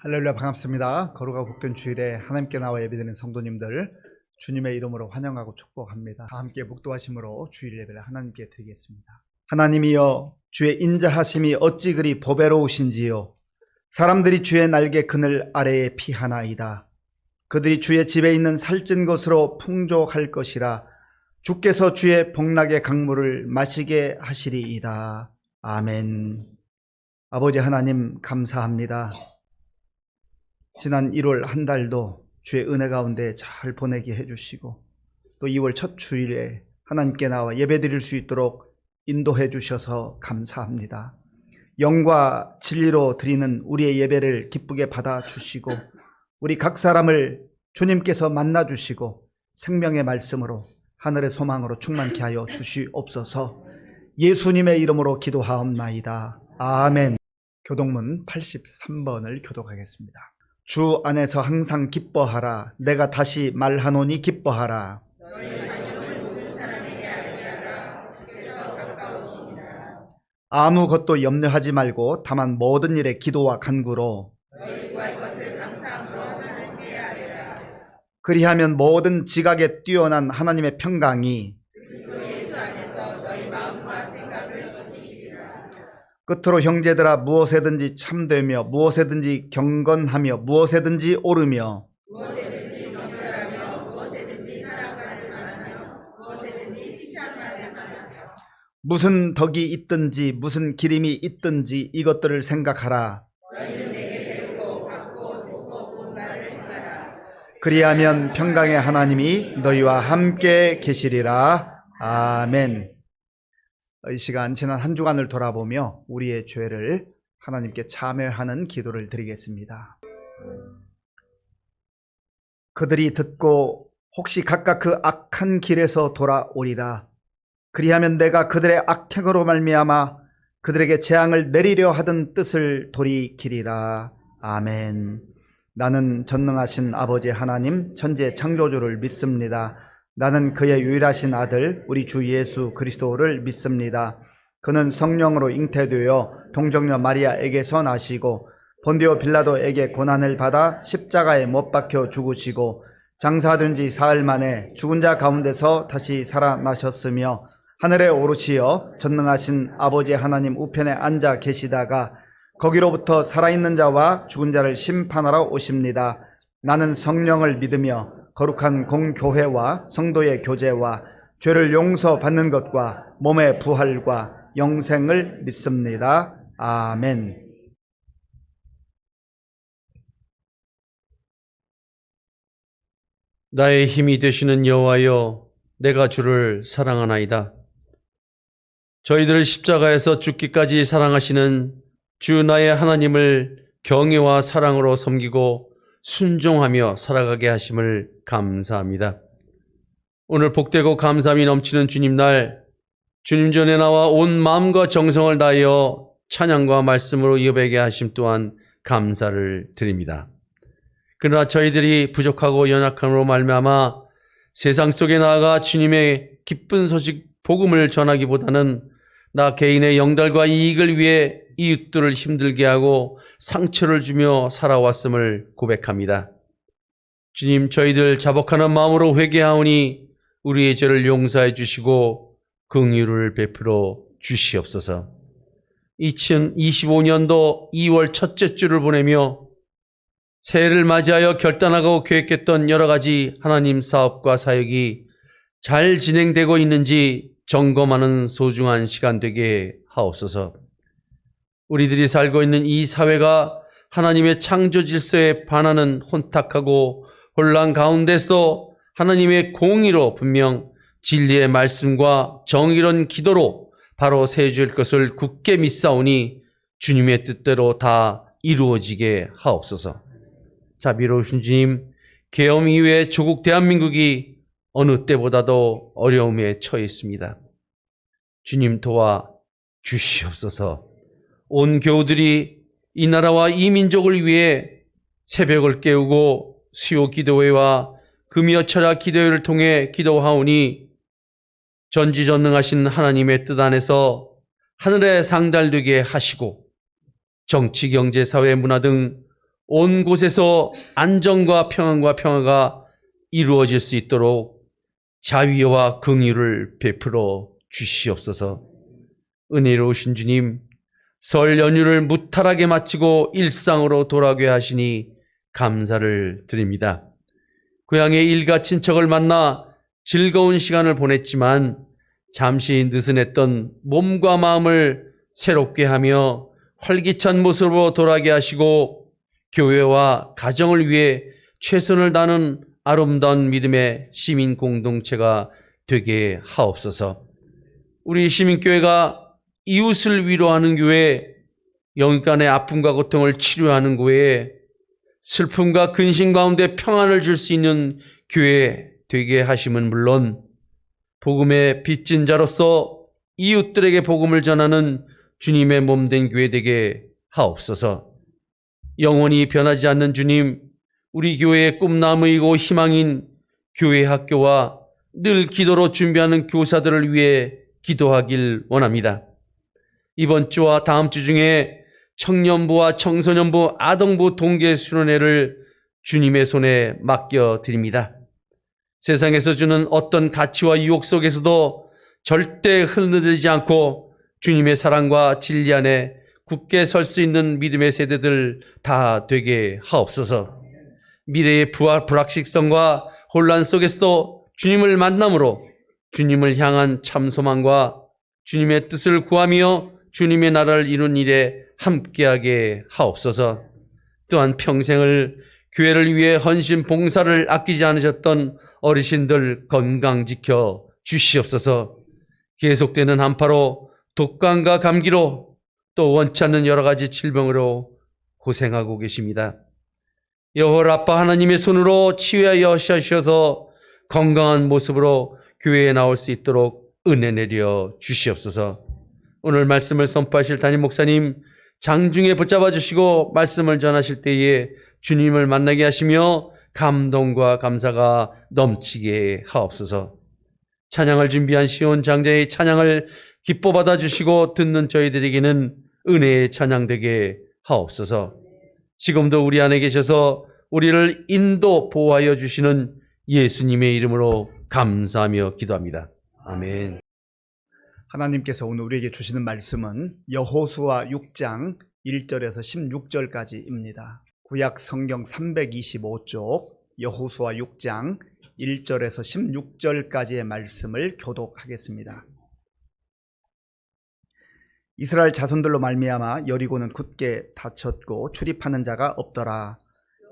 할렐루야, 반갑습니다. 거룩하고 복된 주일에 하나님께 나와 예배드리는 성도님들 주님의 이름으로 환영하고 축복합니다. 다 함께 묵도하심으로 주일 예배를 하나님께 드리겠습니다. 하나님이여, 주의 인자하심이 어찌 그리 보배로우신지요. 사람들이 주의 날개 그늘 아래에 피하나이다. 그들이 주의 집에 있는 살찐 것으로 풍족할 것이라. 주께서 주의 복락의 강물을 마시게 하시리이다. 아멘. 아버지 하나님, 감사합니다. 지난 1월 한 달도 주의 은혜 가운데 잘 보내게 해주시고, 또 2월 첫 주일에 하나님께 나와 예배드릴 수 있도록 인도해 주셔서 감사합니다. 영과 진리로 드리는 우리의 예배를 기쁘게 받아주시고, 우리 각 사람을 주님께서 만나주시고 생명의 말씀으로 하늘의 소망으로 충만케 하여 주시옵소서. 예수님의 이름으로 기도하옵나이다. 아멘. 교독문 83번을 교독하겠습니다. 주 안에서 항상 기뻐하라. 내가 다시 말하노니 기뻐하라. 너희 자녀를 모든 사람에게 알게 하라. 주께서 가까우시니라. 아무 것도 염려하지 말고 다만 모든 일에 기도와 간구로 너희 구할 것을 감사함으로 하나님께 아뢰라. 그리하면 모든 지각에 뛰어난 하나님의 평강이 그리스도 예수 안에서 너희 마음과 생각을 지키시리라. 끝으로 형제들아, 무엇에든지 참되며 무엇에든지 경건하며 무엇에든지 옳으며 무엇에든지 정결하며 무엇에든지 사랑받을 만하며 무엇에든지 칭찬받을 만하며 무슨 덕이 있든지 무슨 기림이 있든지 이것들을 생각하라. 너희는 내게 배우고 받고 듣고 본 바를 행하라. 그리하면 평강의 하나님이 너희와 함께 계시리라. 아멘. 이 시간 지난 한 주간을 돌아보며 우리의 죄를 하나님께 참회하는 기도를 드리겠습니다. 그들이 듣고 혹시 각각 그 악한 길에서 돌아오리라. 그리하면 내가 그들의 악행으로 말미암아 그들에게 재앙을 내리려 하던 뜻을 돌이키리라. 아멘. 나는 전능하신 아버지 하나님 천지의 창조주를 믿습니다. 나는 그의 유일하신 아들 우리 주 예수 그리스도를 믿습니다. 그는 성령으로 잉태되어 동정녀 마리아에게서 나시고 본디오 빌라도에게 고난을 받아 십자가에 못 박혀 죽으시고 장사된 지 사흘 만에 죽은 자 가운데서 다시 살아나셨으며 하늘에 오르시어 전능하신 아버지 하나님 우편에 앉아 계시다가 거기로부터 살아있는 자와 죽은 자를 심판하러 오십니다. 나는 성령을 믿으며 거룩한 공교회와 성도의 교제와 죄를 용서받는 것과 몸의 부활과 영생을 믿습니다. 아멘. 나의 힘이 되시는 여호와여, 내가 주를 사랑하나이다. 저희들을 십자가에서 죽기까지 사랑하시는 주 나의 하나님을 경외와 사랑으로 섬기고 순종하며 살아가게 하심을 감사합니다. 오늘 복되고 감사함이 넘치는 주님날, 주님 전에 나와 온 마음과 정성을 다하여 찬양과 말씀으로 예배하게 하심 또한 감사를 드립니다. 그러나 저희들이 부족하고 연약함으로 말미암아 세상 속에 나아가 주님의 기쁜 소식 복음을 전하기보다는 나 개인의 영달과 이익을 위해 이웃들을 힘들게 하고 상처를 주며 살아왔음을 고백합니다. 주님, 저희들 자복하는 마음으로 회개하오니 우리의 죄를 용서해 주시고 긍휼을 베풀어 주시옵소서. 2025년도 2월 첫째 주를 보내며 새해를 맞이하여 결단하고 계획했던 여러 가지 하나님 사업과 사역이 잘 진행되고 있는지 점검하는 소중한 시간 되게 하옵소서. 우리들이 살고 있는 이 사회가 하나님의 창조 질서에 반하는 혼탁하고 혼란 가운데서 하나님의 공의로 분명 진리의 말씀과 정의로운 기도로 바로 세워질 것을 굳게 믿사오니 주님의 뜻대로 다 이루어지게 하옵소서. 자비로우신 주님, 계엄 이후에 조국 대한민국이 어느 때보다도 어려움에 처해 있습니다. 주님 도와 주시옵소서. 온 교우들이 이 나라와 이 민족을 위해 새벽을 깨우고 수요 기도회와 금요 철야 기도회를 통해 기도하오니 전지전능하신 하나님의 뜻 안에서 하늘에 상달되게 하시고 정치, 경제, 사회, 문화 등 온 곳에서 안정과 평화가 이루어질 수 있도록 자위와 긍휼을 베풀어 주시옵소서. 은혜로우신 주님, 설 연휴를 무탈하게 마치고 일상으로 돌아가게 하시니 감사를 드립니다. 고향의 일가 친척을 만나 즐거운 시간을 보냈지만 잠시 느슨했던 몸과 마음을 새롭게 하며 활기찬 모습으로 돌아가게 하시고 교회와 가정을 위해 최선을 다하는 아름다운 믿음의 시민 공동체가 되게 하옵소서. 우리 시민교회가 이웃을 위로하는 교회, 영혼간의 아픔과 고통을 치료하는 교회, 슬픔과 근심 가운데 평안을 줄 수 있는 교회 되게 하심은 물론 복음의 빚진 자로서 이웃들에게 복음을 전하는 주님의 몸된 교회 되게 하옵소서. 영원히 변하지 않는 주님, 우리 교회의 꿈나무이고 희망인 교회 학교와 늘 기도로 준비하는 교사들을 위해 기도하길 원합니다. 이번 주와 다음 주 중에 청년부와 청소년부, 아동부 동계 수련회를 주님의 손에 맡겨드립니다. 세상에서 주는 어떤 가치와 유혹 속에서도 절대 흔들리지 않고 주님의 사랑과 진리 안에 굳게 설 수 있는 믿음의 세대들 다 되게 하옵소서. 미래의 불확실성과 혼란 속에서도 주님을 만남으로 주님을 향한 참 소망과 주님의 뜻을 구하며 주님의 나라를 이룬 일에 함께하게 하옵소서. 또한 평생을 교회를 위해 헌신 봉사를 아끼지 않으셨던 어르신들 건강 지켜 주시옵소서. 계속되는 한파로 독감과 감기로 또 원치 않는 여러 가지 질병으로 고생하고 계십니다. 여호와 라파 하나님의 손으로 치유하여 주셔서 건강한 모습으로 교회에 나올 수 있도록 은혜 내려 주시옵소서. 오늘 말씀을 선포하실 담임 목사님 장중에 붙잡아 주시고 말씀을 전하실 때에 주님을 만나게 하시며 감동과 감사가 넘치게 하옵소서. 찬양을 준비한 시온 장자의 찬양을 기뻐 받아 주시고 듣는 저희들에게는 은혜의 찬양 되게 하옵소서. 지금도 우리 안에 계셔서 우리를 인도 보호하여 주시는 예수님의 이름으로 감사하며 기도합니다. 아멘. 하나님께서 오늘 우리에게 주시는 말씀은 여호수아 6장 1절에서 16절까지입니다. 구약 성경 325쪽 여호수아 6장 1절에서 16절까지의 말씀을 교독하겠습니다. 이스라엘 자손들로 말미암아 여리고는 굳게 닫혔고 출입하는 자가 없더라.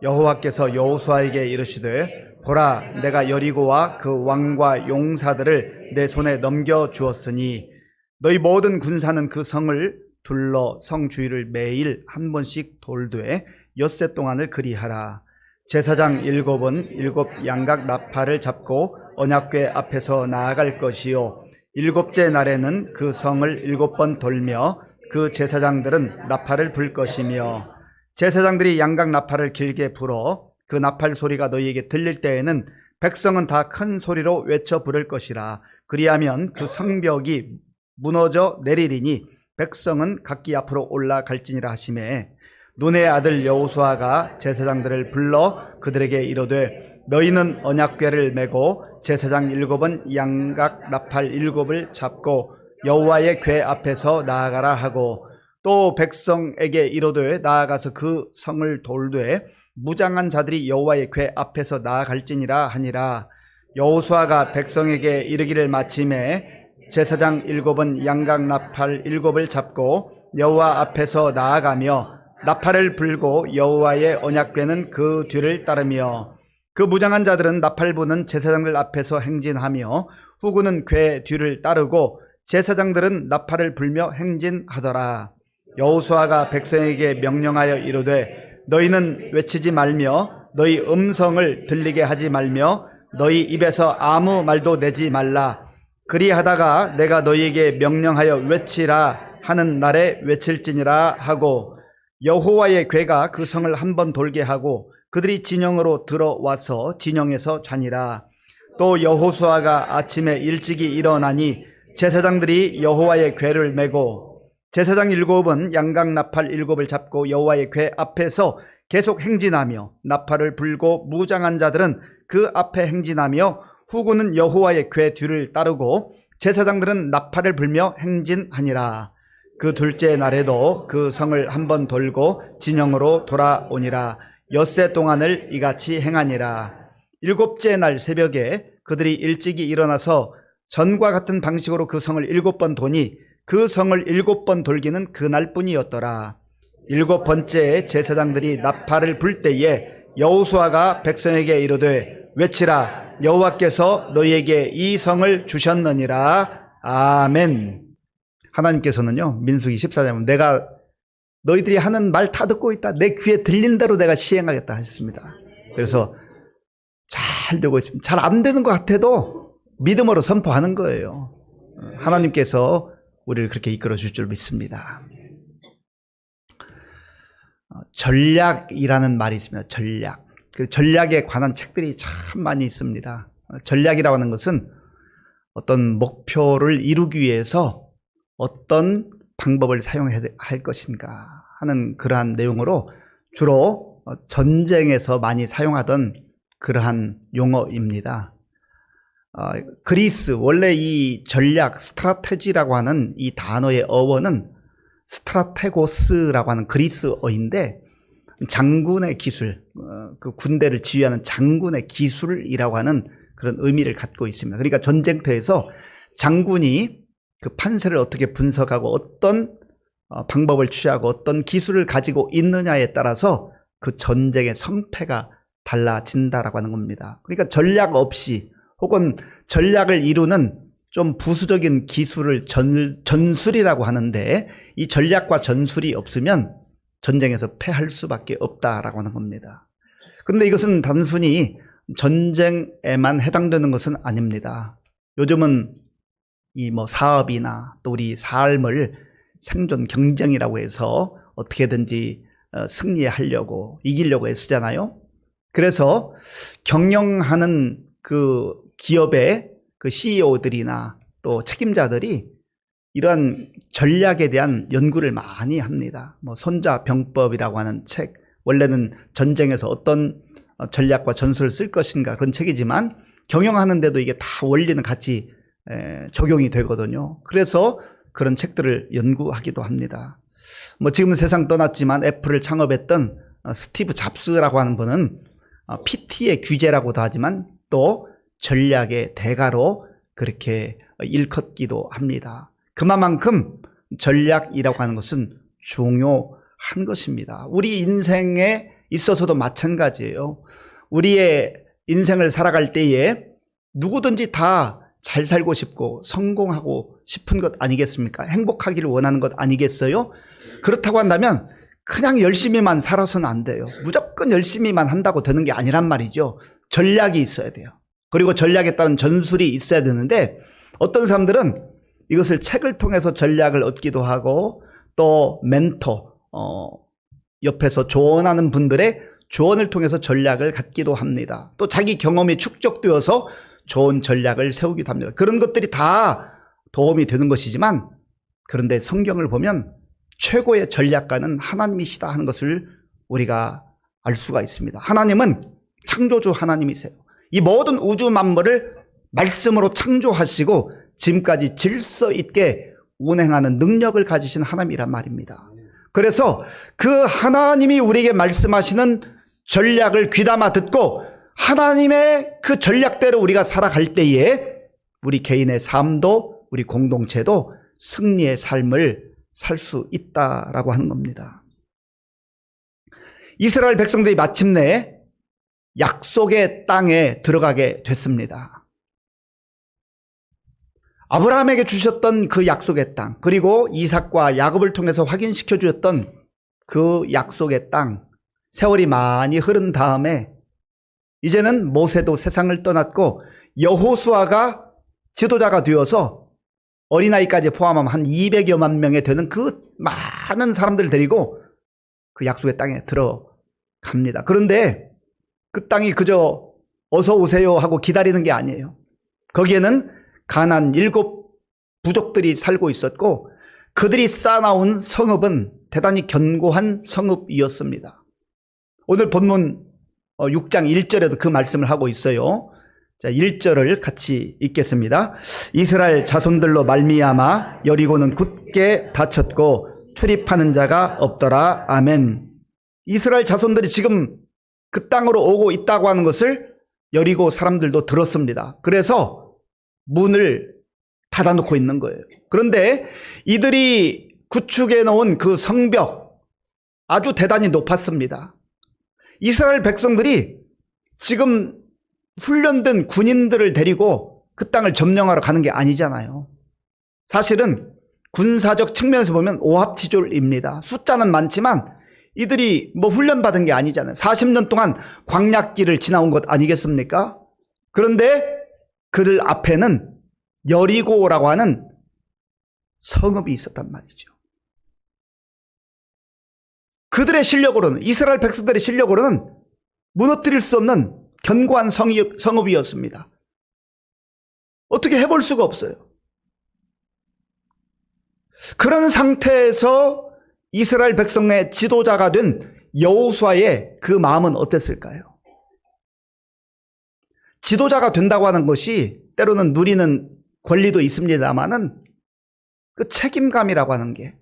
여호와께서 여호수아에게 이르시되 보라, 내가 여리고와 그 왕과 용사들을 내 손에 넘겨 주었으니 너희 모든 군사는 그 성을 둘러 성 주위를 매일 한 번씩 돌되 엿새 동안을 그리하라. 제사장 7은 7 양각 나팔을 잡고 언약궤 앞에서 나아갈 것이요 7째 날에는 그 성을 7번 돌며 그 제사장들은 나팔을 불 것이며 제사장들이 양각 나팔을 길게 불어 그 나팔 소리가 너희에게 들릴 때에는 백성은 다 큰 소리로 외쳐 부를 것이라. 그리하면 그 성벽이 무너져 내리리니 백성은 각기 앞으로 올라갈지니라 하시매 눈의 아들 여호수아가 제사장들을 불러 그들에게 이르되 너희는 언약궤를 메고 제사장 7은 양각 나팔 7을 잡고 여호와의 궤 앞에서 나아가라 하고 또 백성에게 이르되 나아가서 그 성을 돌되 무장한 자들이 여호와의 궤 앞에서 나아갈지니라 하니라. 여호수아가 백성에게 이르기를 마침에 제사장 7은 양각 나팔 7을 잡고 여호와 앞에서 나아가며 나팔을 불고 여호와의 언약궤는 그 뒤를 따르며 그 무장한 자들은 나팔 부는 제사장들 앞에서 행진하며 후군은 궤 뒤를 따르고 제사장들은 나팔을 불며 행진하더라. 여호수아가 백성에게 명령하여 이르되 너희는 외치지 말며 너희 음성을 들리게 하지 말며 너희 입에서 아무 말도 내지 말라. 그리하다가 내가 너희에게 명령하여 외치라 하는 날에 외칠지니라 하고 여호와의 궤가 그 성을 한 번 돌게 하고 그들이 진영으로 들어와서 진영에서 자니라. 또 여호수아가 아침에 일찍이 일어나니 제사장들이 여호와의 궤를 메고 제사장 7은 양각 나팔 7을 잡고 여호와의 궤 앞에서 계속 행진하며 나팔을 불고 무장한 자들은 그 앞에 행진하며 후군은 여호와의 궤 뒤를 따르고 제사장들은 나팔을 불며 행진하니라. 그 둘째 날에도 그 성을 한번 돌고 진영으로 돌아오니라. 엿새 동안을 이같이 행하니라. 일곱째 날 새벽에 그들이 일찍이 일어나서 전과 같은 방식으로 그 성을 7번 도니 그 성을 7번 돌기는 그날뿐이었더라. 7번째에 제사장들이 나팔을 불 때에 여호수아가 백성에게 이르되 외치라. 여호와께서 너희에게 이 성을 주셨느니라. 아멘. 하나님께서는요, 민수기 14장은 내가 너희들이 하는 말 다 듣고 있다. 내 귀에 들린 대로 내가 시행하겠다 했습니다. 그래서 잘 되고 있습니다. 잘 안 되는 것 같아도 믿음으로 선포하는 거예요. 하나님께서 우리를 그렇게 이끌어 줄 줄 믿습니다. 전략이라는 말이 있습니다. 전략. 그 전략에 관한 책들이 참 많이 있습니다. 전략이라고 하는 것은 어떤 목표를 이루기 위해서 어떤 방법을 사용해야 할 것인가 하는 그러한 내용으로 주로 전쟁에서 많이 사용하던 그러한 용어입니다. 그리스, 원래 이 전략, 스트라테지라고 하는 이 단어의 어원은 스트라테고스라고 하는 그리스어인데 장군의 기술, 그 군대를 지휘하는 장군의 기술이라고 하는 그런 의미를 갖고 있습니다. 그러니까 전쟁터에서 장군이 그 판세를 어떻게 분석하고 어떤 방법을 취하고 어떤 기술을 가지고 있느냐에 따라서 그 전쟁의 성패가 달라진다라고 하는 겁니다. 그러니까 전략 없이 혹은 전략을 이루는 좀 부수적인 기술을 전술이라고 하는데 이 전략과 전술이 없으면 전쟁에서 패할 수밖에 없다라고 하는 겁니다. 그런데 이것은 단순히 전쟁에만 해당되는 것은 아닙니다. 요즘은 이 사업이나 또 우리 삶을 생존 경쟁이라고 해서 어떻게든지 승리하려고 이기려고 애쓰잖아요. 그래서 경영하는 그 기업의 그 CEO들이나 또 책임자들이 이러한 전략에 대한 연구를 많이 합니다. 손자병법이라고 하는 책, 원래는 전쟁에서 어떤 전략과 전술을 쓸 것인가 그런 책이지만 경영하는데도 이게 다 원리는 같이 적용이 되거든요. 그래서 그런 책들을 연구하기도 합니다. 지금은 세상 떠났지만 애플을 창업했던 스티브 잡스라고 하는 분은 PT의 귀재라고도 하지만 또 전략의 대가로 그렇게 일컫기도 합니다. 그만큼 전략이라고 하는 것은 중요한 것입니다. 우리 인생에 있어서도 마찬가지예요. 우리의 인생을 살아갈 때에 누구든지 다 잘 살고 싶고 성공하고 싶은 것 아니겠습니까? 행복하기를 원하는 것 아니겠어요? 그렇다고 한다면 그냥 열심히만 살아서는 안 돼요. 무조건 열심히만 한다고 되는 게 아니란 말이죠. 전략이 있어야 돼요. 그리고 전략에 따른 전술이 있어야 되는데 어떤 사람들은 이것을 책을 통해서 전략을 얻기도 하고 또 멘토, 옆에서 조언하는 분들의 조언을 통해서 전략을 갖기도 합니다. 또 자기 경험이 축적되어서 좋은 전략을 세우기도 합니다. 그런 것들이 다 도움이 되는 것이지만 그런데 성경을 보면 최고의 전략가는 하나님이시다 하는 것을 우리가 알 수가 있습니다. 하나님은 창조주 하나님이세요. 이 모든 우주 만물을 말씀으로 창조하시고 지금까지 질서 있게 운행하는 능력을 가지신 하나님이란 말입니다. 그래서 그 하나님이 우리에게 말씀하시는 전략을 귀담아 듣고 하나님의 그 전략대로 우리가 살아갈 때에 우리 개인의 삶도 우리 공동체도 승리의 삶을 살 수 있다라고 하는 겁니다. 이스라엘 백성들이 마침내 약속의 땅에 들어가게 됐습니다. 아브라함에게 주셨던 그 약속의 땅, 그리고 이삭과 야곱을 통해서 확인시켜 주셨던 그 약속의 땅, 세월이 많이 흐른 다음에 이제는 모세도 세상을 떠났고 여호수아가 지도자가 되어서 어린아이까지 포함하면 한 200여만 명에 되는 그 많은 사람들 데리고 그 약속의 땅에 들어갑니다. 그런데 그 땅이 그저 어서 오세요 하고 기다리는 게 아니에요. 거기에는 가나안 7 부족들이 살고 있었고 그들이 쌓아놓은 성읍은 대단히 견고한 성읍이었습니다. 오늘 본문 6장 1절에도 그 말씀을 하고 있어요. 자, 1절을 같이 읽겠습니다. 이스라엘 자손들로 말미암아 여리고는 굳게 닫혔고 출입하는 자가 없더라. 아멘. 이스라엘 자손들이 지금 그 땅으로 오고 있다고 하는 것을 여리고 사람들도 들었습니다. 그래서 문을 닫아놓고 있는 거예요. 그런데 이들이 구축해 놓은 그 성벽 아주 대단히 높았습니다. 이스라엘 백성들이 지금 훈련된 군인들을 데리고 그 땅을 점령하러 가는 게 아니잖아요. 사실은 군사적 측면에서 보면 오합지졸입니다. 숫자는 많지만 이들이 뭐 훈련받은 게 아니잖아요. 40년 동안 광약길을 지나온 것 아니겠습니까? 그런데 그들 앞에는 여리고라고 하는 성읍이 있었단 말이죠. 그들의 실력으로는, 이스라엘 백성들의 실력으로는 무너뜨릴 수 없는 견고한 성읍이었습니다. 어떻게 해볼 수가 없어요. 그런 상태에서 이스라엘 백성의 지도자가 된 여호수아의 그 마음은 어땠을까요? 지도자가 된다고 하는 것이 때로는 누리는 권리도 있습니다만은 그 책임감이라고 하는 게,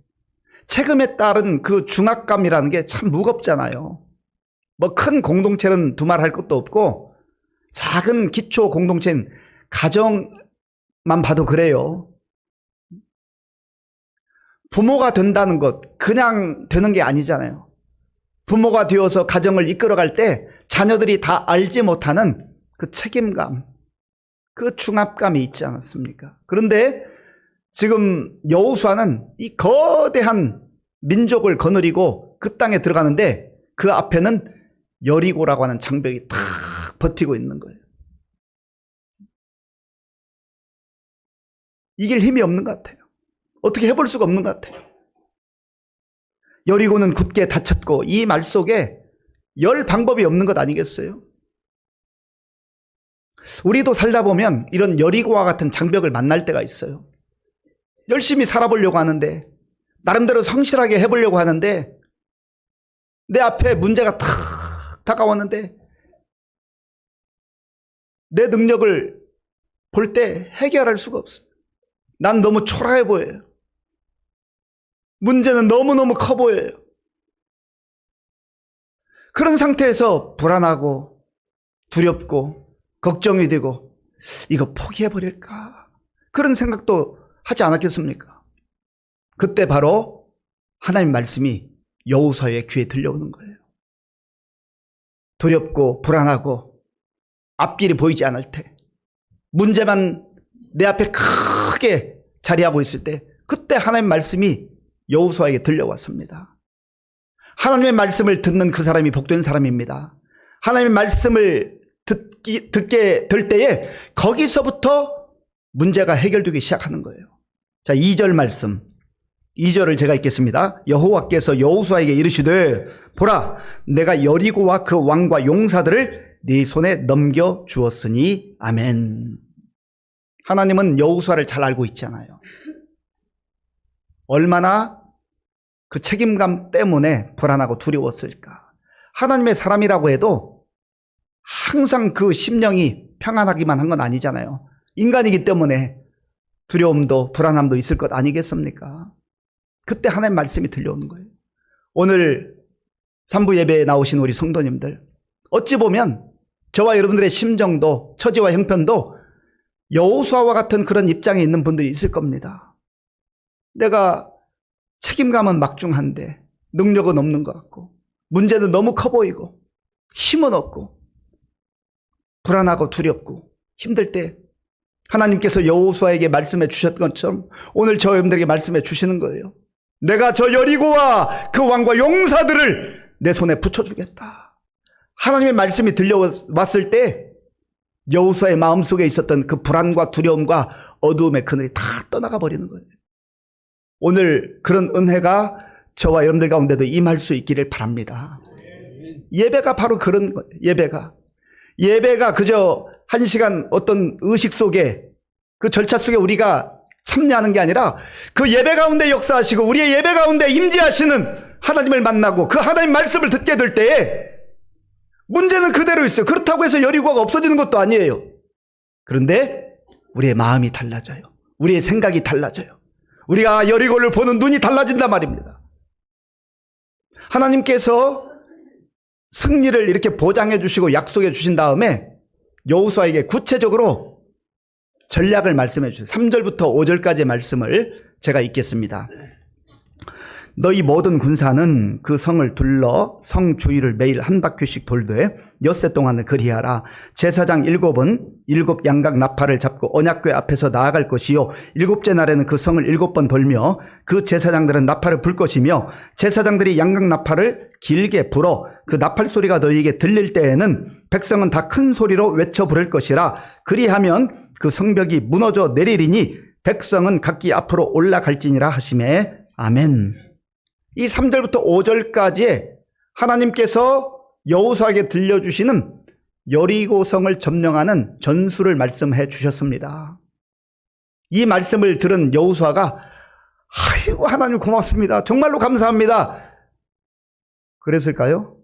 책임에 따른 그 중압감이라는 게 참 무겁잖아요. 뭐 큰 공동체는 두말할 것도 없고 작은 기초 공동체인 가정만 봐도 그래요. 부모가 된다는 것 그냥 되는 게 아니잖아요. 부모가 되어서 가정을 이끌어갈 때 자녀들이 다 알지 못하는 그 책임감, 그 중압감이 있지 않았습니까? 그런데 지금 여호수아는 이 거대한 민족을 거느리고 그 땅에 들어가는데 그 앞에는 여리고라고 하는 장벽이 탁 버티고 있는 거예요. 이길 힘이 없는 것 같아요. 어떻게 해볼 수가 없는 것 같아요. 여리고는 굳게 닫혔고, 이 말 속에 열 방법이 없는 것 아니겠어요? 우리도 살다 보면 이런 여리고와 같은 장벽을 만날 때가 있어요. 열심히 살아보려고 하는데, 나름대로 성실하게 해보려고 하는데, 내 앞에 문제가 탁 다가왔는데 내 능력을 볼 때 해결할 수가 없어요. 난 너무 초라해 보여요. 문제는 너무너무 커 보여요. 그런 상태에서 불안하고 두렵고 걱정이 되고 이거 포기해버릴까? 그런 생각도 하지 않았겠습니까? 그때 바로 하나님 말씀이 여호수아의 귀에 들려오는 거예요. 두렵고 불안하고 앞길이 보이지 않을 때, 문제만 내 앞에 크게 자리하고 있을 때, 그때 하나님의 말씀이 여호수아에게 들려왔습니다. 하나님의 말씀을 듣는 그 사람이 복된 사람입니다. 하나님의 말씀을 듣게 될 때에 거기서부터 문제가 해결되기 시작하는 거예요. 자, 2절 말씀, 2절을 제가 읽겠습니다. 여호와께서 여호수아에게 이르시되 보라, 내가 여리고와 그 왕과 용사들을 네 손에 넘겨 주었으니. 아멘. 하나님은 여호수아를 잘 알고 있잖아요. 얼마나 그 책임감 때문에 불안하고 두려웠을까. 하나님의 사람이라고 해도 항상 그 심령이 평안하기만 한 건 아니잖아요. 인간이기 때문에 두려움도 불안함도 있을 것 아니겠습니까? 그때 하나님의 말씀이 들려오는 거예요. 오늘 3부 예배에 나오신 우리 성도님들, 어찌 보면 저와 여러분들의 심정도, 처지와 형편도 여호수아와 같은 그런 입장에 있는 분들이 있을 겁니다. 내가 책임감은 막중한데 능력은 없는 것 같고, 문제는 너무 커 보이고, 힘은 없고, 불안하고 두렵고 힘들 때 하나님께서 여호수아에게 말씀해 주셨던 것처럼 오늘 저 여러분들에게 말씀해 주시는 거예요. 내가 저 여리고와 그 왕과 용사들을 내 손에 붙여주겠다. 하나님의 말씀이 들려왔을 때 여호수아의 마음속에 있었던 그 불안과 두려움과 어두움의 그늘이 다 떠나가 버리는 거예요. 오늘 그런 은혜가 저와 여러분들 가운데도 임할 수 있기를 바랍니다. 예배가 바로 그런 거예요. 예배가 그저 한 시간 어떤 의식 속에, 그 절차 속에 우리가 참여하는 게 아니라 그 예배 가운데 역사하시고 우리의 예배 가운데 임재하시는 하나님을 만나고 그 하나님 말씀을 듣게 될 때에 문제는 그대로 있어요. 그렇다고 해서 여리고가 없어지는 것도 아니에요. 그런데 우리의 마음이 달라져요. 우리의 생각이 달라져요. 우리가 여리고를 보는 눈이 달라진단 말입니다. 하나님께서 승리를 이렇게 보장해 주시고 약속해 주신 다음에 여호수아에게 구체적으로 전략을 말씀해 주세요. 3절부터 5절까지의 말씀을 제가 읽겠습니다. 너희 모든 군사는 그 성을 둘러 성 주위를 매일 한 바퀴씩 돌되 엿새 동안을 그리하라. 제사장 7은 7 양각 나팔을 잡고 언약궤 앞에서 나아갈 것이요 7째 날에는 그 성을 7번 돌며 그 제사장들은 나팔을 불 것이며 제사장들이 양각 나팔을 길게 불어 그 나팔 소리가 너희에게 들릴 때에는 백성은 다 큰 소리로 외쳐 부를 것이라. 그리하면 그 성벽이 무너져 내리리니 백성은 각기 앞으로 올라갈지니라 하시매. 아멘. 이 3절부터 5절까지에 하나님께서 여호수아에게 들려주시는 여리고성을 점령하는 전술을 말씀해 주셨습니다. 이 말씀을 들은 여호수아가 아이고 하나님 고맙습니다. 정말로 감사합니다. 그랬을까요?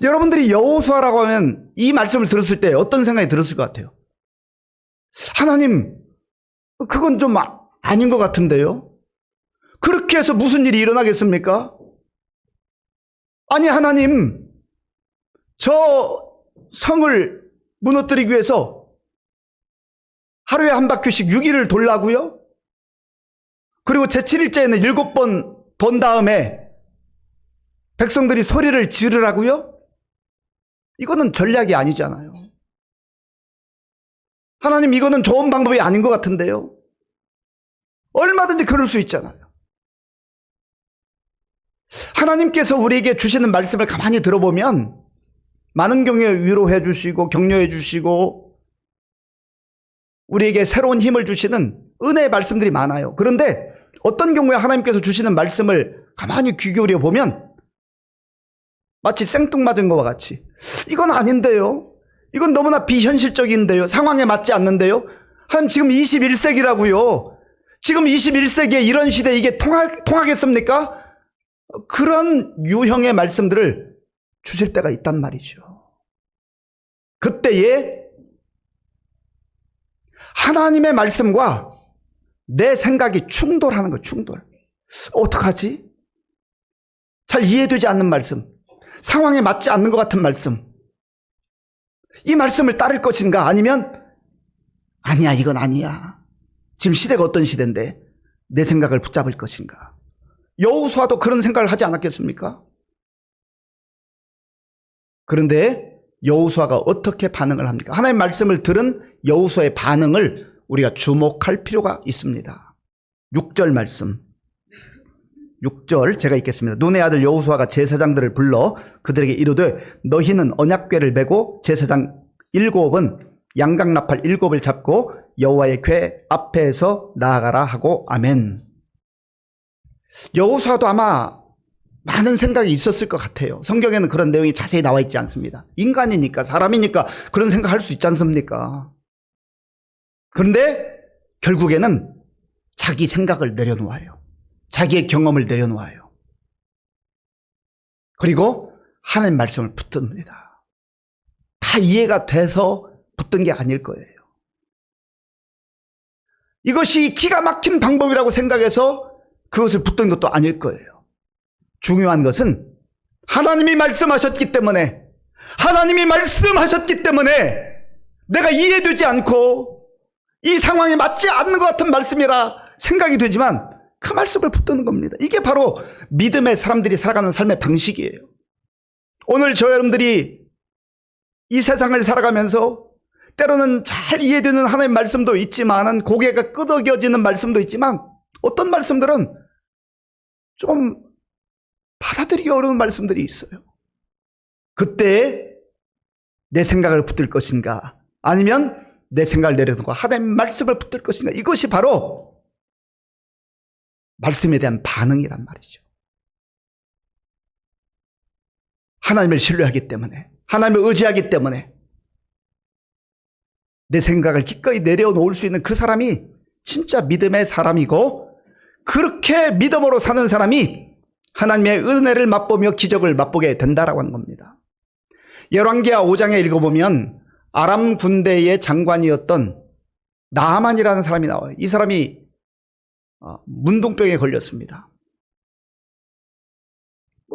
여러분들이 여호수아라고 하면 이 말씀을 들었을 때 어떤 생각이 들었을 것 같아요? 하나님, 그건 좀 아닌 것 같은데요? 그렇게 해서 무슨 일이 일어나겠습니까? 아니 하나님, 저 성을 무너뜨리기 위해서 하루에 한 바퀴씩 6일을 돌라고요? 그리고 제7일째에는 7번 돈 다음에 백성들이 소리를 지르라고요? 이거는 전략이 아니잖아요. 하나님, 이거는 좋은 방법이 아닌 것 같은데요? 얼마든지 그럴 수 있잖아요. 하나님께서 우리에게 주시는 말씀을 가만히 들어보면 많은 경우에 위로해 주시고 격려해 주시고 우리에게 새로운 힘을 주시는 은혜의 말씀들이 많아요. 그런데 어떤 경우에 하나님께서 주시는 말씀을 가만히 귀 기울여 보면 마치 생뚱맞은 것과 같이 이건 아닌데요? 이건 너무나 비현실적인데요? 상황에 맞지 않는데요? 하나님, 지금 21세기라고요. 지금 21세기에 이런 시대에 이게 통하겠습니까? 그런 유형의 말씀들을 주실 때가 있단 말이죠. 그때에 하나님의 말씀과 내 생각이 충돌하는 거예요. 충돌. 어떡하지? 잘 이해되지 않는 말씀, 상황에 맞지 않는 것 같은 말씀, 이 말씀을 따를 것인가? 아니면 아니야, 이건 아니야, 지금 시대가 어떤 시대인데 내 생각을 붙잡을 것인가? 여호수아도 그런 생각을 하지 않았겠습니까? 그런데 여호수아가 어떻게 반응을 합니까? 하나님의 말씀을 들은 여호수아의 반응을 우리가 주목할 필요가 있습니다. 6절 말씀, 6절 제가 읽겠습니다. 눈의 아들 여호수아가 제사장들을 불러 그들에게 이르되 너희는 언약궤를 메고 제사장 7은 양각나팔 7을 잡고 여호와의 궤 앞에서 나아가라 하고 아멘. 여호수아도 아마 많은 생각이 있었을 것 같아요. 성경에는 그런 내용이 자세히 나와 있지 않습니다. 인간이니까, 사람이니까 그런 생각할 수 있지 않습니까? 그런데 결국에는 자기 생각을 내려놓아요. 자기의 경험을 내려놓아요. 그리고 하나님 말씀을 붙듭니다. 다 이해가 돼서 붙든 게 아닐 거예요. 이것이 기가 막힌 방법이라고 생각해서 그것을 붙든 것도 아닐 거예요. 중요한 것은 하나님이 말씀하셨기 때문에, 하나님이 말씀하셨기 때문에 내가 이해되지 않고 이 상황에 맞지 않는 것 같은 말씀이라 생각이 되지만 그 말씀을 붙드는 겁니다. 이게 바로 믿음의 사람들이 살아가는 삶의 방식이에요. 오늘 저 여러분들이 이 세상을 살아가면서 때로는 잘 이해되는 하나님의 말씀도 있지만, 고개가 끄덕여지는 말씀도 있지만, 어떤 말씀들은 좀 받아들이기 어려운 말씀들이 있어요. 그때 내 생각을 붙들 것인가, 아니면 내 생각을 내려놓고 하나님의 말씀을 붙들 것인가, 이것이 바로 말씀에 대한 반응이란 말이죠. 하나님을 신뢰하기 때문에, 하나님을 의지하기 때문에 내 생각을 기꺼이 내려놓을 수 있는 그 사람이 진짜 믿음의 사람이고, 그렇게 믿음으로 사는 사람이 하나님의 은혜를 맛보며 기적을 맛보게 된다라고 하는 겁니다. 열왕기하 5장에 읽어보면 아람 군대의 장관이었던 나하만이라는 사람이 나와요. 이 사람이 문둥병에 걸렸습니다.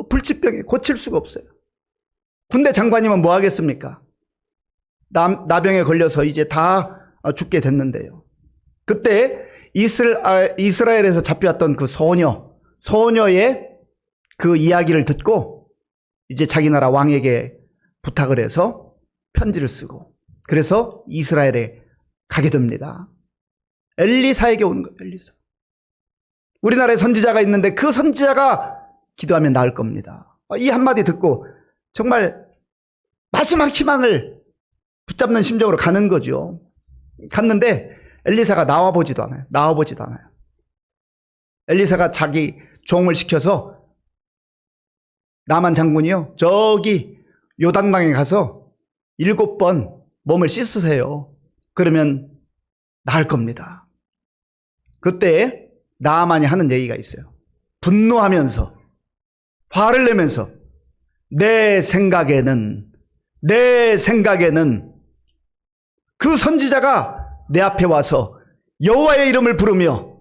불치병에 고칠 수가 없어요. 군대 장관이면 뭐 하겠습니까? 나병에 걸려서 이제 다 죽게 됐는데요. 그때 이스라엘에서 잡혀왔던 그 소녀의 그 이야기를 듣고 이제 자기 나라 왕에게 부탁을 해서 편지를 쓰고 그래서 이스라엘에 가게 됩니다. 엘리사에게 오는 거예요. 엘리사. 우리나라에 선지자가 있는데 그 선지자가 기도하면 나을 겁니다. 이 한마디 듣고 정말 마지막 희망을 붙잡는 심정으로 가는 거죠. 갔는데 엘리사가 나와보지도 않아요. 엘리사가 자기 종을 시켜서 나만 장군이요, 저기 요단강에 가서 7번 몸을 씻으세요. 그러면 나을 겁니다. 그때 나만이 하는 얘기가 있어요. 분노하면서 화를 내면서 내 생각에는 그 선지자가 내 앞에 와서 여호와의 이름을 부르며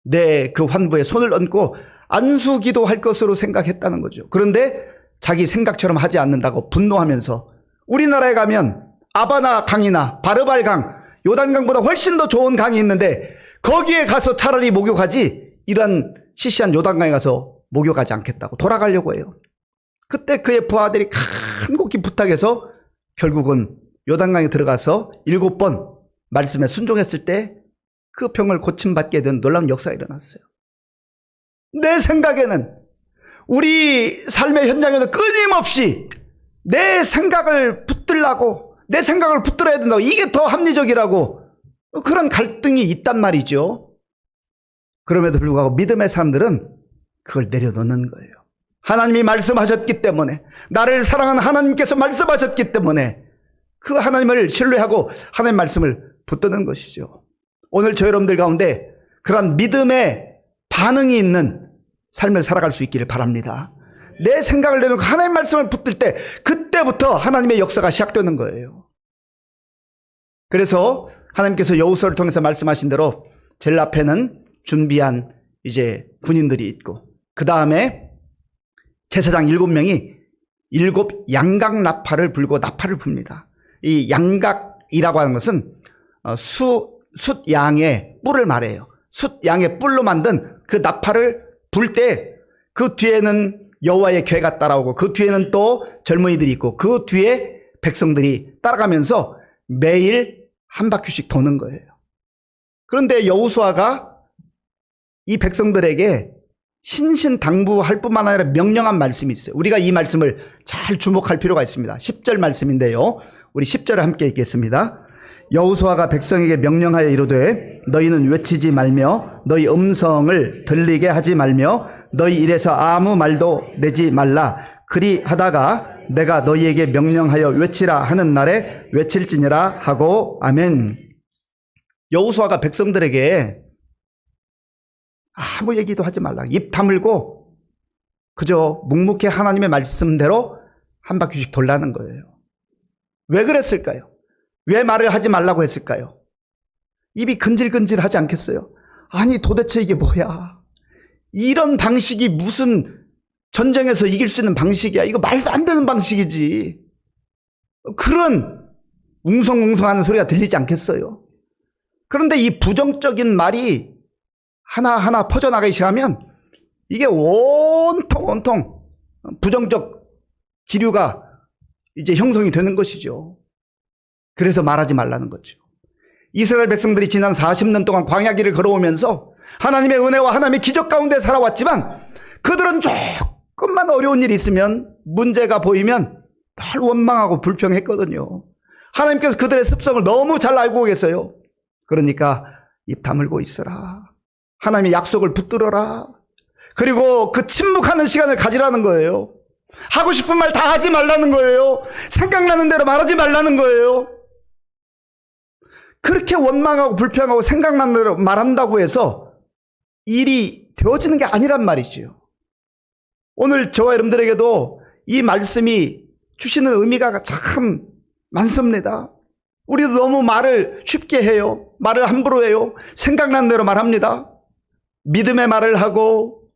내 그 환부에 손을 얹고 안수기도 할 것으로 생각했다는 거죠. 그런데 자기 생각처럼 하지 않는다고 분노하면서 우리나라에 가면 아바나 강이나 바르발 강, 요단강보다 훨씬 더 좋은 강이 있는데 거기에 가서 차라리 목욕하지 이런 시시한 요단강에 가서 목욕하지 않겠다고 돌아가려고 해요. 그때 그의 부하들이 간곡히 부탁해서 결국은 요단강에 들어가서 7번 말씀에 순종했을 때 그 병을 고침받게 된 놀라운 역사가 일어났어요. 내 생각에는 우리 삶의 현장에서 끊임없이 내 생각을 붙들라고, 내 생각을 붙들어야 된다고, 이게 더 합리적이라고 그런 갈등이 있단 말이죠. 그럼에도 불구하고 믿음의 사람들은 그걸 내려놓는 거예요. 하나님이 말씀하셨기 때문에, 나를 사랑하는 하나님께서 말씀하셨기 때문에 그 하나님을 신뢰하고 하나님의 말씀을 붙드는 것이죠. 오늘 저 여러분들 가운데 그런 믿음의 반응이 있는 삶을 살아갈 수 있기를 바랍니다. 내 생각을 내놓고 하나님의 말씀을 붙들 때 그때부터 하나님의 역사가 시작되는 거예요. 그래서 하나님께서 여호수아를 통해서 말씀하신 대로 제일 앞에는 준비한 이제 군인들이 있고 그 다음에 제사장 7명이 7 양각 나팔을 불고 나팔을 붑니다. 이 양각이라고 하는 것은 숫양의 뿔을 말해요. 숫양의 뿔로 만든 그 나팔을 불 때 그 뒤에는 여호와의 괴가 따라오고 그 뒤에는 또 젊은이들이 있고 그 뒤에 백성들이 따라가면서 매일 한 바퀴씩 도는 거예요. 그런데 여호수아가 이 백성들에게 신신당부할 뿐만 아니라 명령한 말씀이 있어요. 우리가 이 말씀을 잘 주목할 필요가 있습니다. 10절 말씀인데요. 우리 10절을 함께 읽겠습니다. 여호수아가 백성에게 명령하여 이르되 너희는 외치지 말며 너희 음성을 들리게 하지 말며 너희 입에서 아무 말도 내지 말라. 그리하다가 내가 너희에게 명령하여 외치라 하는 날에 외칠지니라 하고 아멘. 여호수아가 백성들에게 아무 얘기도 하지 말라. 입 다물고 그저 묵묵히 하나님의 말씀대로 한 바퀴씩 돌라는 거예요. 왜 그랬을까요? 왜 말을 하지 말라고 했을까요? 입이 근질근질하지 않겠어요? 아니 도대체 이게 뭐야? 이런 방식이 무슨 전쟁에서 이길 수 있는 방식이야. 이거 말도 안 되는 방식이지. 그런 웅성웅성하는 소리가 들리지 않겠어요? 그런데 이 부정적인 말이 하나하나 퍼져나가기 시작하면 이게 온통 부정적 지류가 이제 형성이 되는 것이죠. 그래서 말하지 말라는 거죠. 이스라엘 백성들이 지난 40년 동안 광야길을 걸어오면서 하나님의 은혜와 하나님의 기적 가운데 살아왔지만 그들은 조금만 어려운 일이 있으면 문제가 보이면 늘 원망하고 불평했거든요. 하나님께서 그들의 습성을 너무 잘 알고 계세요. 그러니까 입 다물고 있어라. 하나님의 약속을 붙들어라. 그리고 그 침묵하는 시간을 가지라는 거예요. 하고 싶은 말 다 하지 말라는 거예요. 생각나는 대로 말하지 말라는 거예요. 그렇게 원망하고 불평하고 생각나는 대로 말한다고 해서 일이 되어지는 게 아니란 말이죠. 오늘 저와 여러분들에게도 이 말씀이 주시는 의미가 참 많습니다. 우리도 너무 말을 쉽게 해요. 말을 함부로 해요. 생각난 대로 말합니다. 믿음의 말을 하고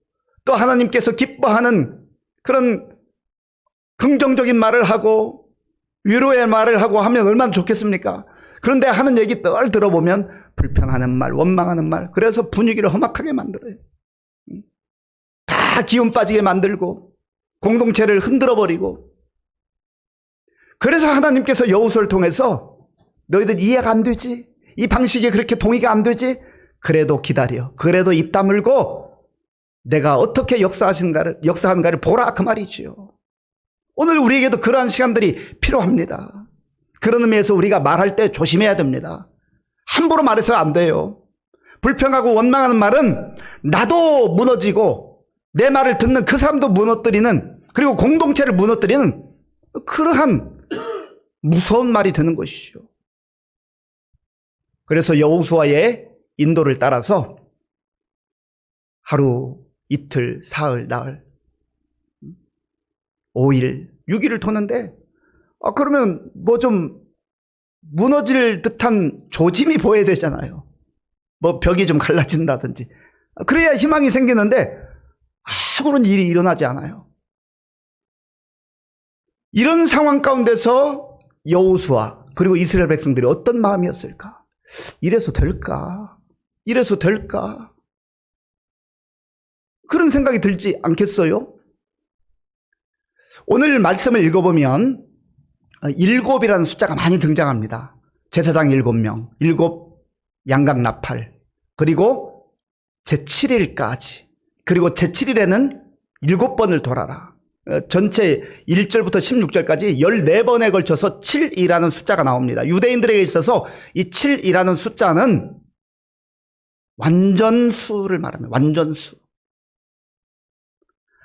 또 하나님께서 기뻐하는 그런 긍정적인 말을 하고 위로의 말을 하고 하면 얼마나 좋겠습니까? 그런데 하는 얘기 늘 들어보면 불평하는 말, 원망하는 말, 그래서 분위기를 험악하게 만들어요. 다 기운 빠지게 만들고 공동체를 흔들어버리고. 그래서 하나님께서 여호수아를 통해서 너희들 이해가 안 되지? 이 방식이 그렇게 동의가 안 되지? 그래도 기다려. 그래도 입 다물고 내가 어떻게 역사하는가를 보라, 그 말이지요. 오늘 우리에게도 그러한 시간들이 필요합니다. 그런 의미에서 우리가 말할 때 조심해야 됩니다. 함부로 말해서 안 돼요. 불평하고 원망하는 말은 나도 무너지고 내 말을 듣는 그 사람도 무너뜨리는, 그리고 공동체를 무너뜨리는 그러한 무서운 말이 되는 것이죠. 그래서 여호수아의 인도를 따라서 하루, 이틀, 사흘, 나흘, 5일, 6일을 도는데 그러면 뭐 좀 무너질 듯한 조짐이 보여야 되잖아요. 뭐 벽이 좀 갈라진다든지. 그래야 희망이 생기는데 아무런 일이 일어나지 않아요. 이런 상황 가운데서 여호수아 그리고 이스라엘 백성들이 어떤 마음이었을까? 이래서 될까? 이래서 될까? 그런 생각이 들지 않겠어요? 오늘 말씀을 읽어보면 7이라는 숫자가 많이 등장합니다. 제사장 7명, 7 양각 나팔, 그리고 제7일까지, 그리고 제7일에는 7번을 돌아라. 전체 1절부터 16절까지 14번에 걸쳐서 7이라는 숫자가 나옵니다. 유대인들에게 있어서 이 7이라는 숫자는 완전수를 말합니다. 완전수.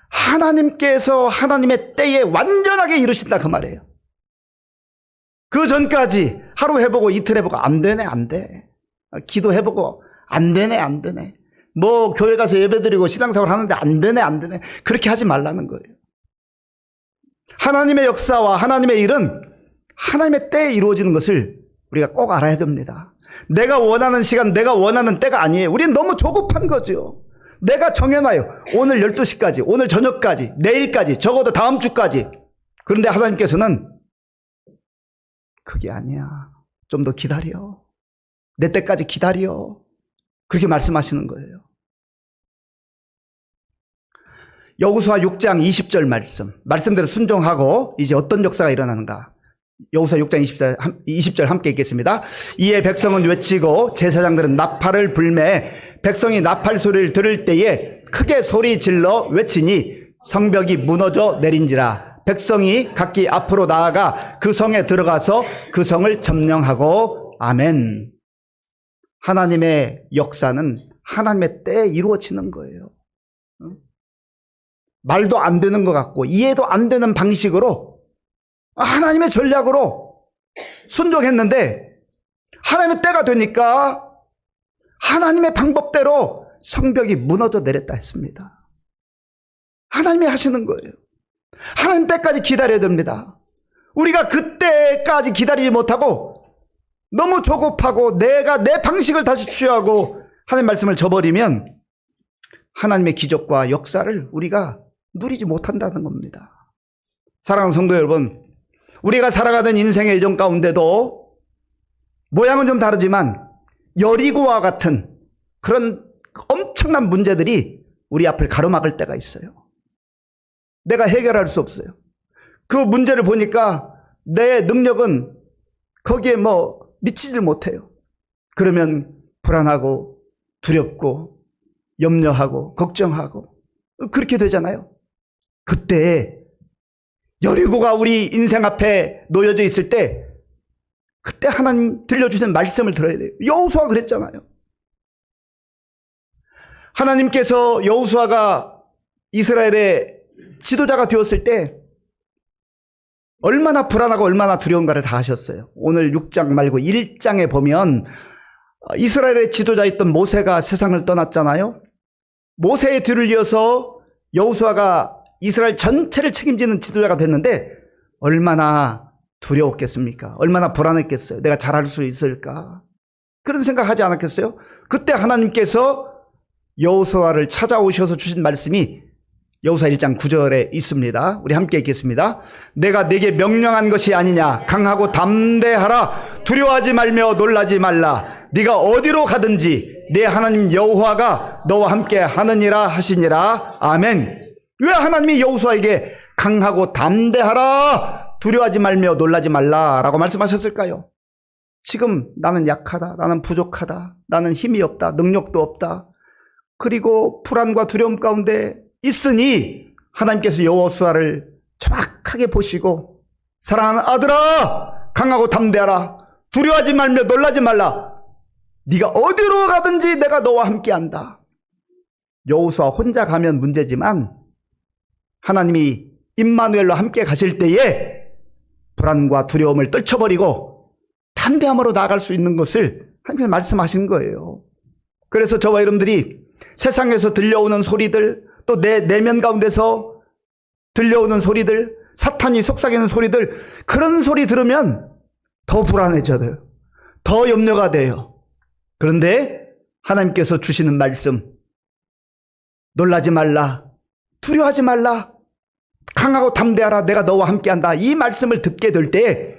하나님께서 하나님의 때에 완전하게 이루신다, 그 말이에요. 그 전까지 하루 해보고 이틀 해보고 안 되네, 안 돼. 기도해보고 안 되네, 안 되네. 뭐 교회 가서 예배드리고 신앙생활 하는데 안 되네, 안 되네. 그렇게 하지 말라는 거예요. 하나님의 역사와 하나님의 일은 하나님의 때에 이루어지는 것을 우리가 꼭 알아야 됩니다. 내가 원하는 시간, 내가 원하는 때가 아니에요. 우리는 너무 조급한 거죠. 내가 정해놔요. 오늘 12시까지, 오늘 저녁까지, 내일까지, 적어도 다음 주까지. 그런데 하나님께서는 그게 아니야. 좀 더 기다려. 내 때까지 기다려. 그렇게 말씀하시는 거예요. 여호수아 6장 20절 말씀대로 순종하고 이제 어떤 역사가 일어나는가. 여호수아 6장 20절 함께 읽겠습니다. 이에 백성은 외치고 제사장들은 나팔을 불매 백성이 나팔 소리를 들을 때에 크게 소리 질러 외치니 성벽이 무너져 내린지라. 백성이 각기 앞으로 나아가 그 성에 들어가서 그 성을 점령하고. 아멘. 하나님의 역사는 하나님의 때에 이루어지는 거예요. 말도 안 되는 것 같고 이해도 안 되는 방식으로 하나님의 전략으로 순종했는데 하나님의 때가 되니까 하나님의 방법대로 성벽이 무너져 내렸다 했습니다. 하나님이 하시는 거예요. 하나님 때까지 기다려야 됩니다. 우리가 그때까지 기다리지 못하고 너무 조급하고 내가 내 방식을 다시 취하고 하나님 말씀을 저버리면 하나님의 기적과 역사를 우리가 누리지 못한다는 겁니다. 사랑하는 성도 여러분, 우리가 살아가던 인생의 여정 가운데도 모양은 좀 다르지만 여리고와 같은 그런 엄청난 문제들이 우리 앞을 가로막을 때가 있어요. 내가 해결할 수 없어요. 그 문제를 보니까 내 능력은 거기에 미치질 못해요. 그러면 불안하고 두렵고 염려하고 걱정하고 그렇게 되잖아요. 그때 여리고가 우리 인생 앞에 놓여져 있을 때 그때 하나님 들려주신 말씀을 들어야 돼요. 여호수아가 그랬잖아요. 하나님께서 여호수아가 이스라엘의 지도자가 되었을 때 얼마나 불안하고 얼마나 두려운가를 다 하셨어요. 오늘 6장 말고 1장에 보면 이스라엘의 지도자였던 모세가 세상을 떠났잖아요. 모세의 뒤를 이어서 여호수아가 이스라엘 전체를 책임지는 지도자가 됐는데 얼마나 두려웠겠습니까? 얼마나 불안했겠어요? 내가 잘할 수 있을까? 그런 생각하지 않았겠어요? 그때 하나님께서 여호수아를 찾아오셔서 주신 말씀이 여호수아 1장 9절에 있습니다. 우리 함께 읽겠습니다. 내가 네게 명령한 것이 아니냐? 강하고 담대하라. 두려워하지 말며 놀라지 말라. 네가 어디로 가든지 네 하나님 여호와가 너와 함께 하느니라 하시니라. 아멘. 왜 하나님이 여호수아에게 강하고 담대하라, 두려워하지 말며 놀라지 말라라고 말씀하셨을까요? 지금 나는 약하다, 나는 부족하다, 나는 힘이 없다, 능력도 없다, 그리고 불안과 두려움 가운데 있으니 하나님께서 여호수아를 정확하게 보시고 사랑하는 아들아, 강하고 담대하라, 두려워하지 말며 놀라지 말라. 네가 어디로 가든지 내가 너와 함께한다. 여호수아 혼자 가면 문제지만 하나님이 임마누엘로 함께 가실 때에 불안과 두려움을 떨쳐버리고 담대함으로 나아갈 수 있는 것을 하나님께서 말씀하신 거예요. 그래서 저와 여러분들이 세상에서 들려오는 소리들, 또 내 내면 가운데서 들려오는 소리들, 사탄이 속삭이는 소리들, 그런 소리 들으면 더 불안해져요. 더 염려가 돼요. 그런데 하나님께서 주시는 말씀, 놀라지 말라, 두려워하지 말라, 강하고 담대하라, 내가 너와 함께한다. 이 말씀을 듣게 될 때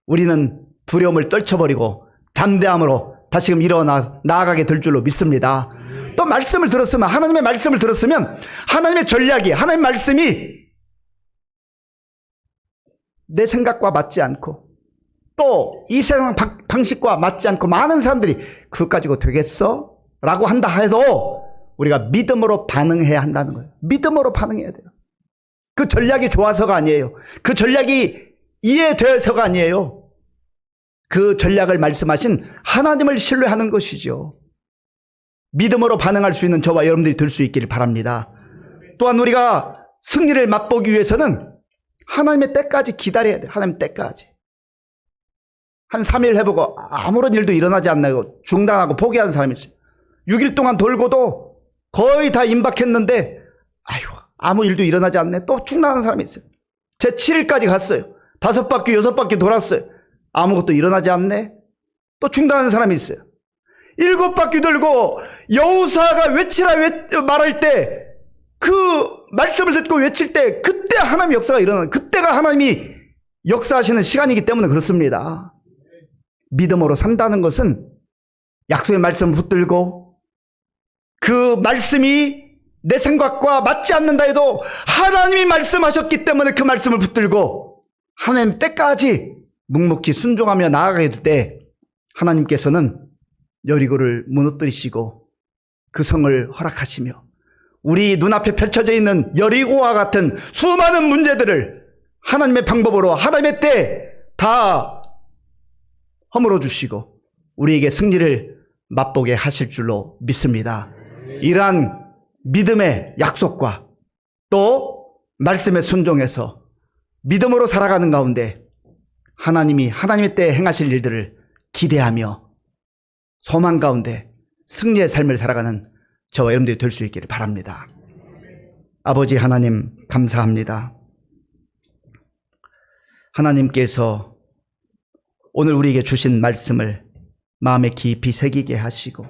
우리는 두려움을 떨쳐버리고 담대함으로 다시금 일어나 나아가게 될 줄로 믿습니다. 또 말씀을 들었으면, 하나님의 말씀을 들었으면 하나님의 전략이, 하나님의 말씀이 내 생각과 맞지 않고 또 이 세상 방식과 맞지 않고 많은 사람들이 그것 가지고 되겠어? 라고 한다 해도 우리가 믿음으로 반응해야 한다는 거예요. 믿음으로 반응해야 돼요. 그 전략이 좋아서가 아니에요. 그 전략이 이해되어서가 아니에요. 그 전략을 말씀하신 하나님을 신뢰하는 것이죠. 믿음으로 반응할 수 있는 저와 여러분들이 될 수 있기를 바랍니다. 또한 우리가 승리를 맛보기 위해서는 하나님의 때까지 기다려야 돼요. 하나님의 때까지. 한 3일 해보고 아무런 일도 일어나지 않나요? 중단하고 포기하는 사람이 있어요. 6일 동안 돌고도 거의 다 임박했는데 아휴, 아무 일도 일어나지 않네. 또 중단하는 사람이 있어요. 제 7일까지 갔어요. 5바퀴, 6바퀴 돌았어요. 아무것도 일어나지 않네. 또 중단하는 사람이 있어요. 7바퀴 돌고 여호수아가 외치라 말할 때, 그 말씀을 듣고 외칠 때 그때 하나님의 역사가 일어나는, 그때가 하나님이 역사하시는 시간이기 때문에 그렇습니다. 믿음으로 산다는 것은 약속의 말씀을 붙들고 그 말씀이 내 생각과 맞지 않는다 해도 하나님이 말씀하셨기 때문에 그 말씀을 붙들고 하나님 때까지 묵묵히 순종하며 나아가게 될 때 하나님께서는 여리고를 무너뜨리시고 그 성을 허락하시며 우리 눈앞에 펼쳐져 있는 여리고와 같은 수많은 문제들을 하나님의 방법으로 하나님의 때 다 허물어 주시고 우리에게 승리를 맛보게 하실 줄로 믿습니다. 이러한 믿음의 약속과 또 말씀에 순종해서 믿음으로 살아가는 가운데 하나님이 하나님의 때에 행하실 일들을 기대하며 소망 가운데 승리의 삶을 살아가는 저와 여러분들이 될 수 있기를 바랍니다. 아버지 하나님 감사합니다. 하나님께서 오늘 우리에게 주신 말씀을 마음에 깊이 새기게 하시고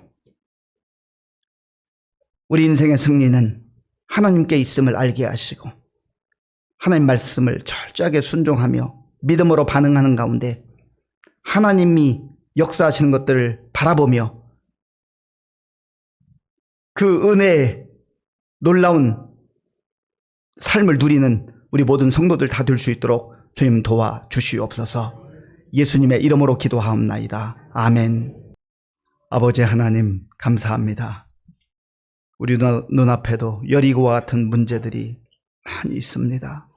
우리 인생의 승리는 하나님께 있음을 알게 하시고 하나님 말씀을 철저하게 순종하며 믿음으로 반응하는 가운데 하나님이 역사하시는 것들을 바라보며 그 은혜의 놀라운 삶을 누리는 우리 모든 성도들 다 될 수 있도록 주님 도와주시옵소서. 예수님의 이름으로 기도하옵나이다. 아멘. 아버지 하나님 감사합니다. 우리 눈앞에도 여리고와 같은 문제들이 많이 있습니다.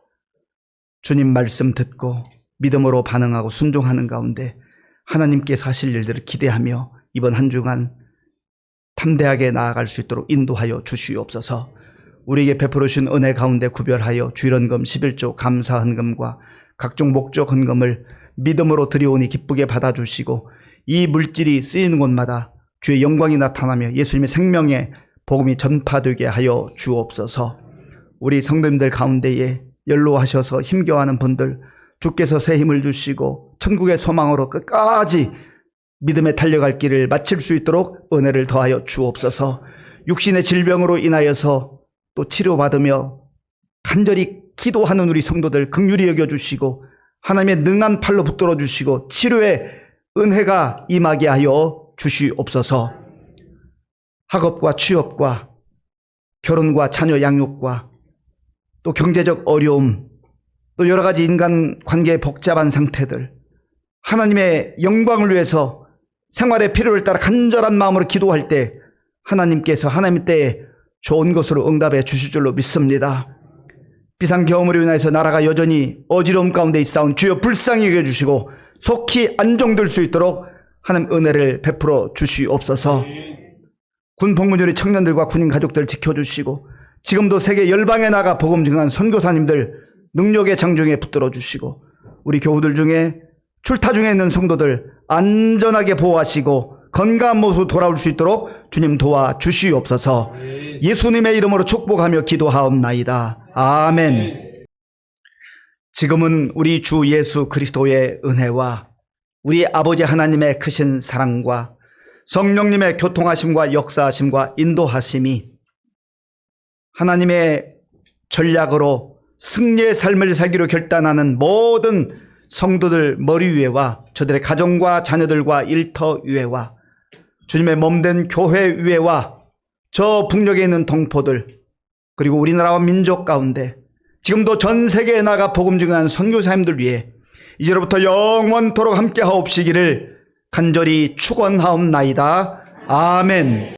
주님 말씀 듣고 믿음으로 반응하고 순종하는 가운데 하나님께서 하실 일들을 기대하며 이번 한 주간 담대하게 나아갈 수 있도록 인도하여 주시옵소서. 우리에게 베풀어 주신 은혜 가운데 구별하여 주일헌금 11조 감사 헌금과 각종 목적 헌금을 믿음으로 드려오니 기쁘게 받아주시고 이 물질이 쓰이는 곳마다 주의 영광이 나타나며 예수님의 생명의 복음이 전파되게 하여 주옵소서. 우리 성도님들 가운데에 연로하셔서 힘겨워하는 분들, 주께서 새 힘을 주시고 천국의 소망으로 끝까지 믿음에 달려갈 길을 마칠 수 있도록 은혜를 더하여 주옵소서. 육신의 질병으로 인하여서 또 치료받으며 간절히 기도하는 우리 성도들 긍휼히 여겨주시고 하나님의 능한 팔로 붙들어 주시고 치료의 은혜가 임하게 하여 주시옵소서. 학업과 취업과 결혼과 자녀 양육과 또 경제적 어려움, 또 여러 가지 인간 관계의 복잡한 상태들, 하나님의 영광을 위해서 생활의 필요를 따라 간절한 마음으로 기도할 때 하나님께서 하나님의 때에 좋은 것으로 응답해 주실 줄로 믿습니다. 비상경험으로 인해서 나라가 여전히 어지러움 가운데 있사온 주여 불쌍히 여겨주시고 속히 안정될 수 있도록 하나님 은혜를 베풀어 주시옵소서. 군 복무전의 청년들과 군인 가족들 지켜주시고 지금도 세계 열방에 나가 복음 증언한 선교사님들 능력의 장중에 붙들어 주시고 우리 교우들 중에 출타 중에 있는 성도들 안전하게 보호하시고 건강한 모습으로 돌아올 수 있도록 주님 도와주시옵소서. 예수님의 이름으로 축복하며 기도하옵나이다. 아멘. 지금은 우리 주 예수 그리스도의 은혜와 우리 아버지 하나님의 크신 사랑과 성령님의 교통하심과 역사하심과 인도하심이 하나님의 전략으로 승리의 삶을 살기로 결단하는 모든 성도들 머리 위에와 저들의 가정과 자녀들과 일터 위에와 주님의 몸된 교회 위에와 저 북녘에 있는 동포들 그리고 우리나라와 민족 가운데 지금도 전 세계에 나가 복음 증언하는 선교사님들 위해 이제로부터 영원토록 함께 하옵시기를 간절히 축원하옵나이다. 아멘.